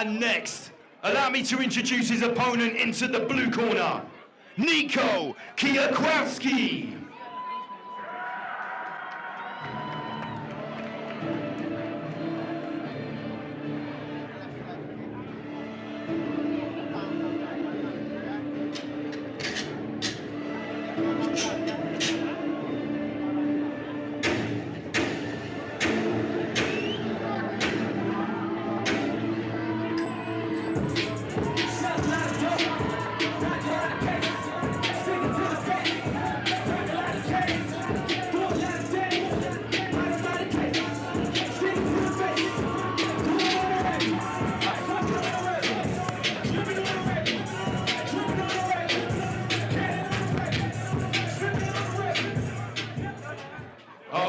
And next, allow me to introduce his opponent into the blue corner, Nico Kwiatkowski.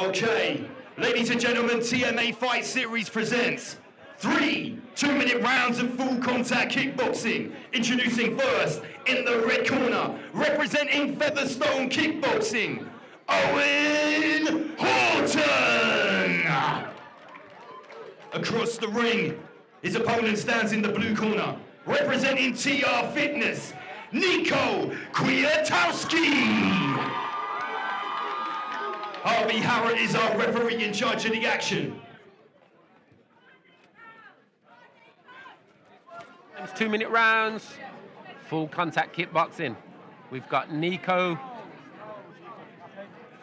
Okay, ladies and gentlemen, TMA Fight Series presents 3 2-minute rounds of full contact kickboxing. Introducing first, in the red corner, representing Featherstone Kickboxing, Owen Horton. Across the ring, his opponent stands in the blue corner, representing TR Fitness, Nico Kwiatkowski. Harvey Harrod is our referee in charge of the action. It's 2-minute rounds, full contact kickboxing. We've got Nico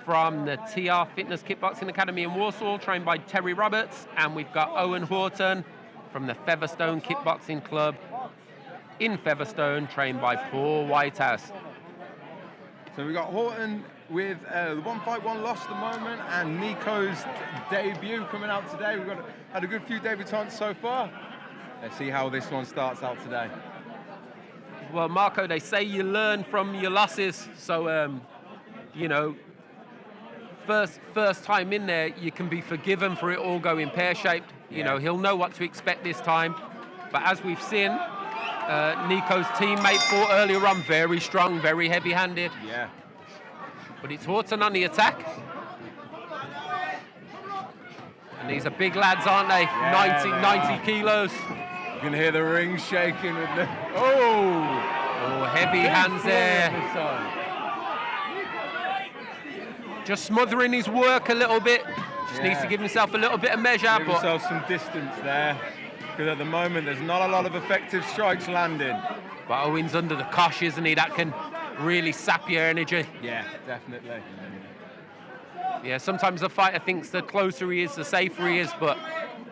from the TR Fitness Kickboxing Academy in Warsaw, trained by Terry Roberts, and we've got Owen Horton from the Featherstone Kickboxing Club in Featherstone, trained by Paul Whitehouse. So we've got Horton with the 1 fight, 1 loss at the moment, and Nico's debut coming out today. We've had a good few debutants so far. Let's see how this one starts out today. Well, Marco, they say you learn from your losses, so you know, first time in there, you can be forgiven for it all going pear-shaped. You know, he'll know what to expect this time. But as we've seen, Nico's teammate fought earlier on, very strong, very heavy-handed. Yeah. But it's Horton on the attack. And these are big lads, aren't they? Yeah, 90 kilos. You can hear the ring shaking with the... Oh, heavy hands there. Just smothering his work a little bit. Just needs to give himself a little bit of measure. Give himself some distance there. Because at the moment, there's not a lot of effective strikes landing. But Owen's under the cosh, isn't he? That can really sap your energy. Yeah, definitely. Yeah, sometimes the fighter thinks the closer he is, the safer he is, but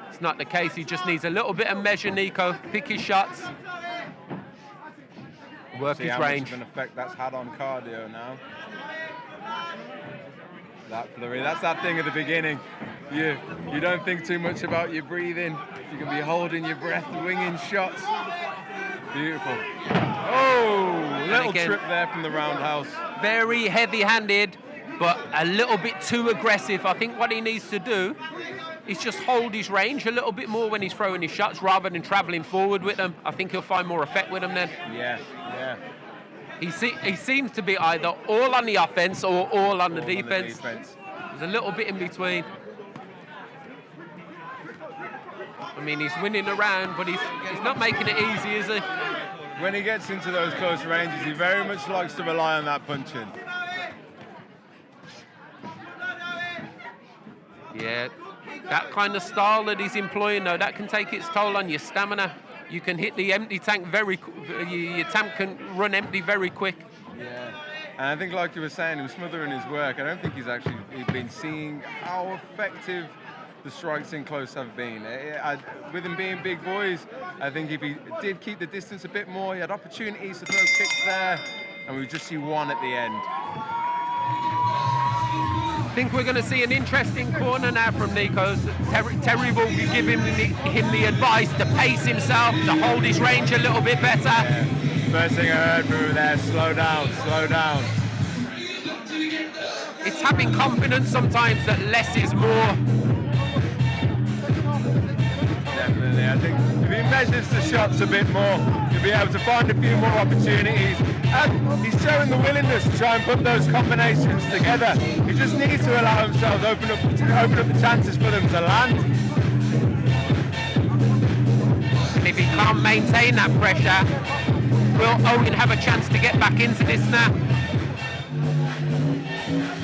it's not the case. He just needs a little bit of measure, Nico. Pick his shots. Work his range. See how much of an effect that's had on cardio now. That flurry, that's that thing at the beginning. You don't think too much about your breathing. You can be holding your breath, winging shots. Beautiful. Oh, little trip there from the roundhouse. Very heavy-handed, but a little bit too aggressive. I think what he needs to do is just hold his range a little bit more when he's throwing his shots rather than traveling forward with them. I think he'll find more effect with them then. Yeah. He seems to be either all on the offense or all on the defense. There's a little bit in between. I mean, he's winning the round, but he's not making it easy, is he? When he gets into those close ranges, he very much likes to rely on that punching. Yeah, that kind of style that he's employing, though, that can take its toll on your stamina. You can hit the empty tank your tank can run empty very quick. Yeah, and I think like you were saying, he was smothering his work. I don't think he's been seeing how effective the strikes in close have been. With them being big boys, I think if he did keep the distance a bit more, he had opportunities to throw kicks there, and we just see one at the end. I think we're going to see an interesting corner now from Nico's. Terry will be giving him the advice to pace himself, to hold his range a little bit better. Yeah. First thing I heard from him there, slow down, slow down. It's having confidence sometimes that less is more. Definitely, I think if he measures the shots a bit more, he'll be able to find a few more opportunities. And he's showing the willingness to try and put those combinations together. He just needs to allow himself to open up the chances for them to land. And if he can't maintain that pressure, will Owen have a chance to get back into this now?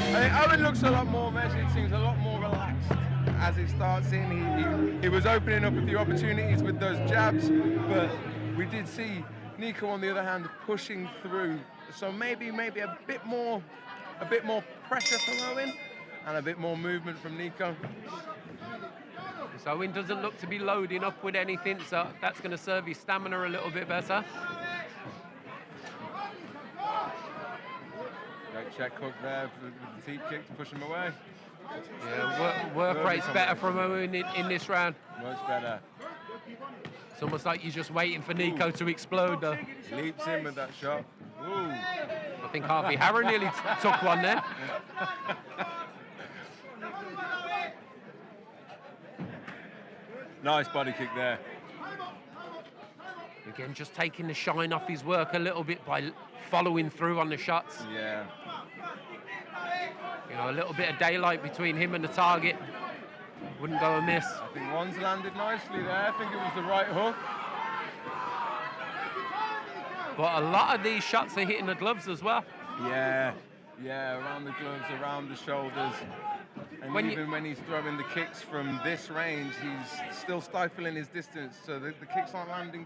I think Owen looks a lot more measured, seems a lot more relaxed as it starts in. He was opening up a few opportunities with those jabs, but we did see Nico, on the other hand, pushing through. So maybe a bit more pressure from Owen and a bit more movement from Nico. So Owen doesn't look to be loading up with anything, so that's going to serve his stamina a little bit better. Great check hook there with the teep kick to push him away. Yeah, work rate's better from Owen in this round. Much better. It's almost like you're just waiting for Nico to explode, though. Leaps in with that shot. Ooh. I think Harvey Harron nearly took one then. Nice body kick there. Again, just taking the shine off his work a little bit by following through on the shots. Yeah. You know, a little bit of daylight between him and the target. Wouldn't go amiss. I think one's landed nicely there. I think it was the right hook. But a lot of these shots are hitting the gloves as well. Yeah, around the gloves, around the shoulders. And when he's throwing the kicks from this range, he's still stifling his distance, so the kicks aren't landing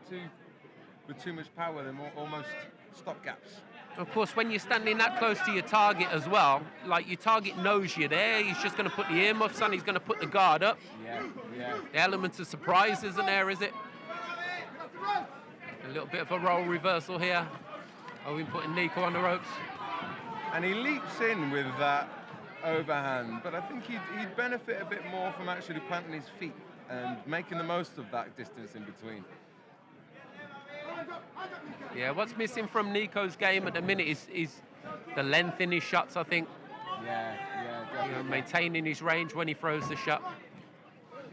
with too much power. They're almost stopgaps. Of course, when you're standing that close to your target as well, like your target knows you're there, he's just going to put the earmuffs on, he's going to put the guard up. Yeah. The element of surprise isn't there, is it? A little bit of a role reversal here. Owen putting Nico on the ropes. And he leaps in with that overhand, but I think he'd benefit a bit more from actually planting his feet and making the most of that distance in between. Yeah, what's missing from Nico's game at the minute is the length in his shots, I think. Yeah, definitely. You know, maintaining his range when he throws the shot.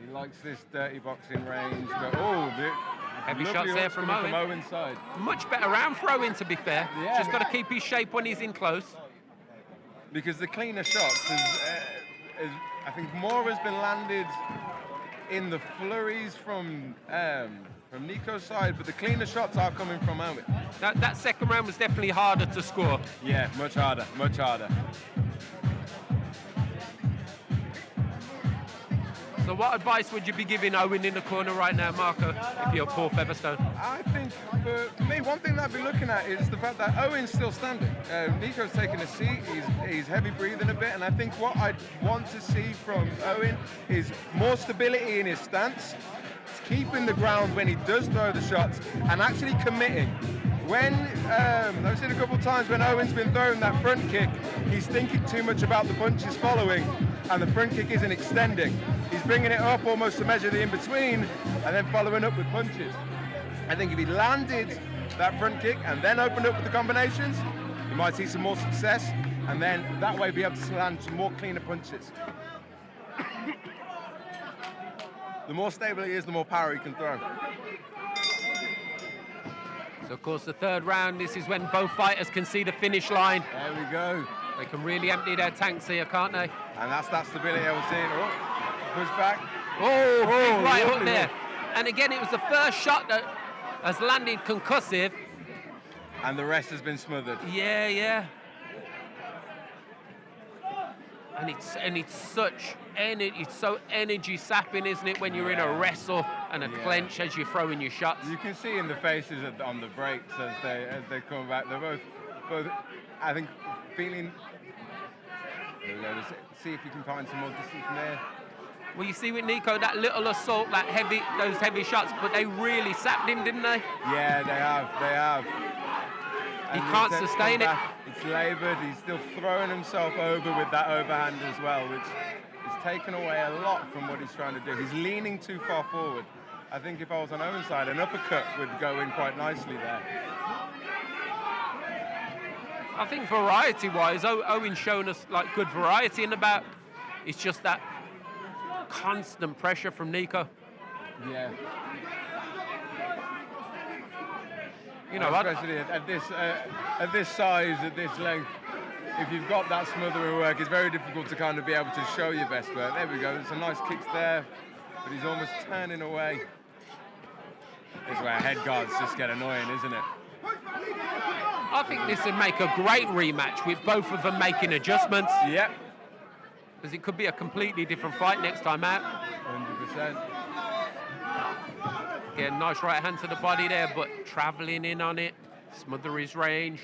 He likes this dirty boxing range, but heavy shots there from Owen. Owen's side. Much better round for Owen, to be fair. Yeah. Just got to keep his shape when he's in close. Because the cleaner shots, I think more has been landed in the flurries from Nico's side, but the cleaner shots are coming from Owen. That second round was definitely harder to score. Yeah, much harder. So what advice would you be giving Owen in the corner right now, Marco, if you're Paul Featherstone? I think, for me, one thing that I'd be looking at is the fact that Owen's still standing. Nico's taking a seat, he's heavy breathing a bit, and I think what I'd want to see from Owen is more stability in his stance, keeping the ground when he does throw the shots, and actually committing. When, I've seen a couple of times when Owen's been throwing that front kick, he's thinking too much about the punches following, and the front kick isn't extending. He's bringing it up almost to measure the in-between, and then following up with punches. I think if he landed that front kick and then opened up with the combinations, you might see some more success, and then that way be able to land some more cleaner punches. The more stable he is, the more power he can throw. So, of course, the third round, this is when both fighters can see the finish line. There we go. They can really empty their tanks here, can't they? And that's that stability I was seeing. Push back. Big right hook there. And again, it was the first shot that has landed concussive. And the rest has been smothered. Yeah. And it's such it's so energy sapping, isn't it, when you're in a wrestle and a clench as you're throwing your shots. You can see in the faces on the breaks as they come back. They're both I think feeling. See if you can find some more distance from there. Well, you see with Nico, that little assault, those heavy shots, but they really sapped him, didn't they? Yeah, they have. He can't sustain it. It's laboured. He's still throwing himself over with that overhand as well, which has taken away a lot from what he's trying to do. He's leaning too far forward. I think if I was on Owen's side, an uppercut would go in quite nicely there. I think variety-wise, Owen's shown us like good variety in the bout. It's just that constant pressure from Nico. Yeah. You know, especially at this size, at this length, if you've got that smothering work, it's very difficult to kind of be able to show your best work. There we go. There's some nice kicks there, but he's almost turning away. is where head guards just get annoying, isn't it? I think this would make a great rematch with both of them making adjustments. Yep. Because it could be a completely different fight next time out. 100%. Again, nice right hand to the body there, but travelling in on it, smother his range.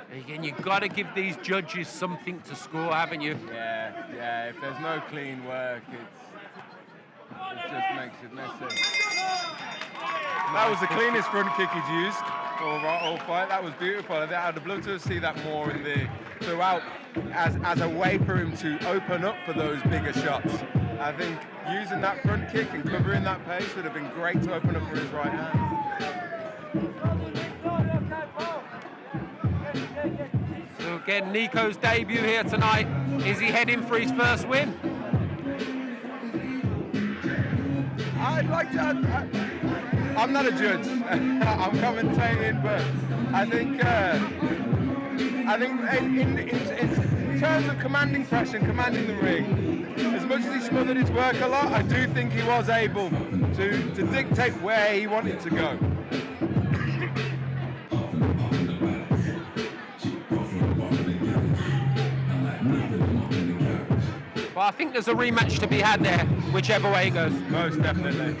And again, you've got to give these judges something to score, haven't you? Yeah. If there's no clean work, it just makes it messy. That was the cleanest front kick he's used all fight. That was beautiful. I'd have loved to see that more throughout as a way for him to open up for those bigger shots. I think using that front kick and covering that pace would have been great to open up for his right hand. So again, Nico's debut here tonight. Is he heading for his first win? I'd like to. I'm not a judge. I'm commentating, but I think in terms of commanding pressure and commanding the ring, as much as he smothered his work a lot, I do think he was able to dictate where he wanted to go. Well, I think there's a rematch to be had there, whichever way it goes. Most definitely.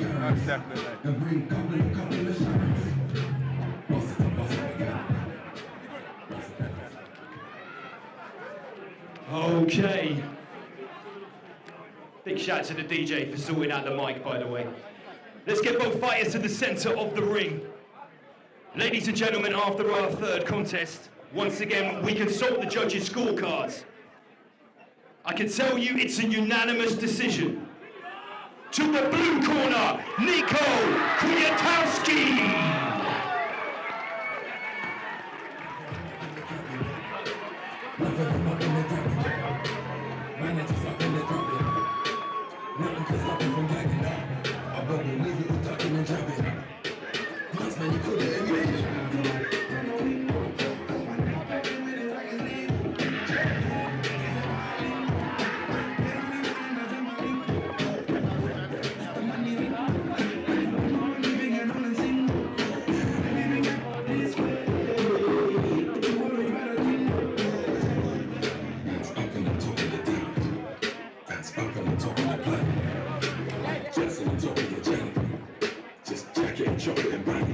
Okay. Big shout out to the DJ for sorting out the mic, by the way. Let's get both fighters to the center of the ring. Ladies and gentlemen, after our third contest, once again, we consult the judges' scorecards. I can tell you it's a unanimous decision. To the blue corner, Nico Kwiatkowski. Just jack it and chop it and bang